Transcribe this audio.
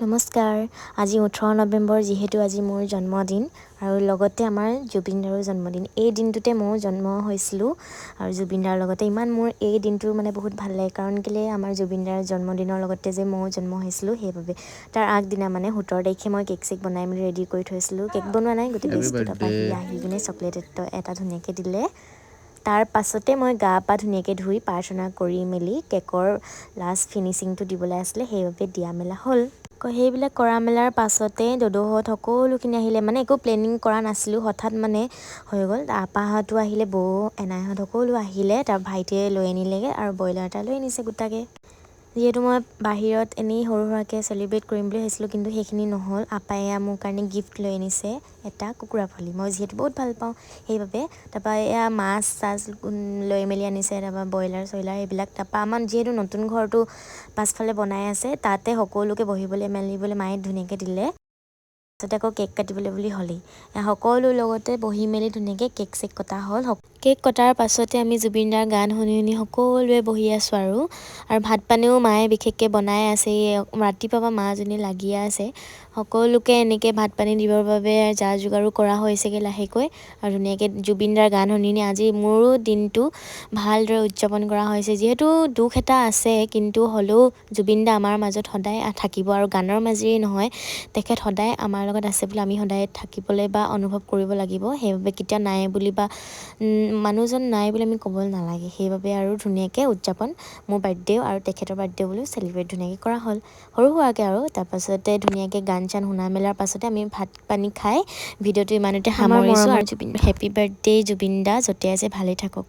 নমস্কাৰ। আজি 18 নৱেম্বৰ, যিহেতু আজি মোৰ জন্মদিন আৰু লগতে আমাৰ জুবিন দাৰো জন্মদিন। এই দিনটোতে ময়ো জন্ম হৈছিলোঁ আৰু জুবিন দাৰ লগতে ইমান মোৰ এই দিনটো মানে বহুত ভাল লাগে, কাৰণ কেলৈ আমাৰ জুবিন দাৰ জন্মদিনৰ লগতে যে ময়ো জন্ম হৈছিলোঁ সেইবাবে। তাৰ আগদিনা মানে 17 তাৰিখে মই কেক চেক বনাই মেলি ৰেডি কৰি থৈছিলোঁ। কেক বনোৱা নাই, গোটেই বস্তু। তাৰপৰা সি আহি কিনে চকলেট এটা ধুনীয়াকৈ দিলে। তাৰ পাছতে মই গা পা ধুনীয়াকৈ ধুই প্ৰাৰ্থনা কৰি মেলি কেকৰ লাষ্ট ফিনিচিংটো দিবলৈ আছিলে, সেইবাবে দিয়া মেলা হ'ল। সেইবিলাক কৰা মেলাৰ পাছতে দদৌহঁত সকলোখিনি আহিলে, মানে একো প্লেনিং কৰা নাছিলোঁ, হঠাৎ মানে হৈ গ'ল। আপাহঁতো আহিলে, বৌ এনাইহঁত সকলো আহিলে। তাৰ ভাইটিয়ে লৈ আনিলেগৈ আৰু ব্ৰইলাৰ এটা লৈ আনিছে গোটাকৈ। যিহেতু মই বাহিৰত এনেই সৰু সুৰাকৈ চেলিব্ৰেট কৰিম বুলি ভাবিছিলোঁ, কিন্তু সেইখিনি নহ'ল। আপায়ে মোৰ কাৰণে গিফ্ট লৈ আনিছে এটা কুকুৰা পোৱালি, মই যিহেতু বহুত ভাল পাওঁ সেইবাবে। তাৰপৰা এয়া মাছ চাছ লৈ মেলি আনিছে, তাৰপৰা ব্ৰইলাৰ চইলাৰ এইবিলাক। তাৰপৰা আমাৰ যিহেতু নতুন ঘৰটো পাছফালে বনাই আছে, তাতে সকলোকে বহিবলৈ মেলিবলৈ মায়ে ধুনীয়াকৈ দিলে। তাৰপিছতে আকৌ কেক কাটিবলৈ বুলি হ'লেই সকলো লগতে বহি মেলি ধুনীয়াকৈ কেক চেক কটা হ'ল। কেক কটাৰ পাছতে আমি জুবিন দাৰ গান শুনি শুনি সকলোৱে বহি আছোঁ আৰু ভাত পানীও মায়ে বিশেষকৈ বনাই আছে। ৰাতিপুৱাৰ পৰা মাজনী লাগিয়ে আছে। সকলোকে এনেকৈ ভাত পানী দিবৰ বাবে যা যোগাৰো কৰা হৈছেগৈ লাহেকৈ, আৰু ধুনীয়াকৈ জুবিন দাৰ গান শুনি শুনি আজি মোৰো দিনটো ভালদৰে উদযাপন কৰা হৈছে। যিহেতু দুখ এটা আছে, কিন্তু হ'লেও জুবিন দা আমাৰ মাজত সদায় থাকিব, আৰু গানৰ মাজেৰেই নহয়, তেখেত সদায় আমাৰ লগত আছে বুলি আমি সদায় থাকিবলৈ বা অনুভৱ কৰিব লাগিব। সেইবাবে কেতিয়া নাই বুলি বা মানুহজন নাই বুলি আমি ক'ব নালাগে। সেইবাবে আৰু ধুনীয়াকৈ উদযাপন মোৰ বাৰ্থডেও আৰু তেখেতৰ বাৰ্থডে বুলিও চেলিব্ৰেট ধুনীয়াকৈ কৰা হ'ল, সৰু সুৰাকৈ আৰু। তাৰপাছতে ধুনীয়াকৈ গান চান শুনা মেলাৰ পাছতে আমি ভাত পানী খাই ভিডিঅ'টো ইমানতে সামৰিছোঁ। আৰু হেপী বাৰ্থডে জুবিন দা, য'তে আছে ভালেই থাকক।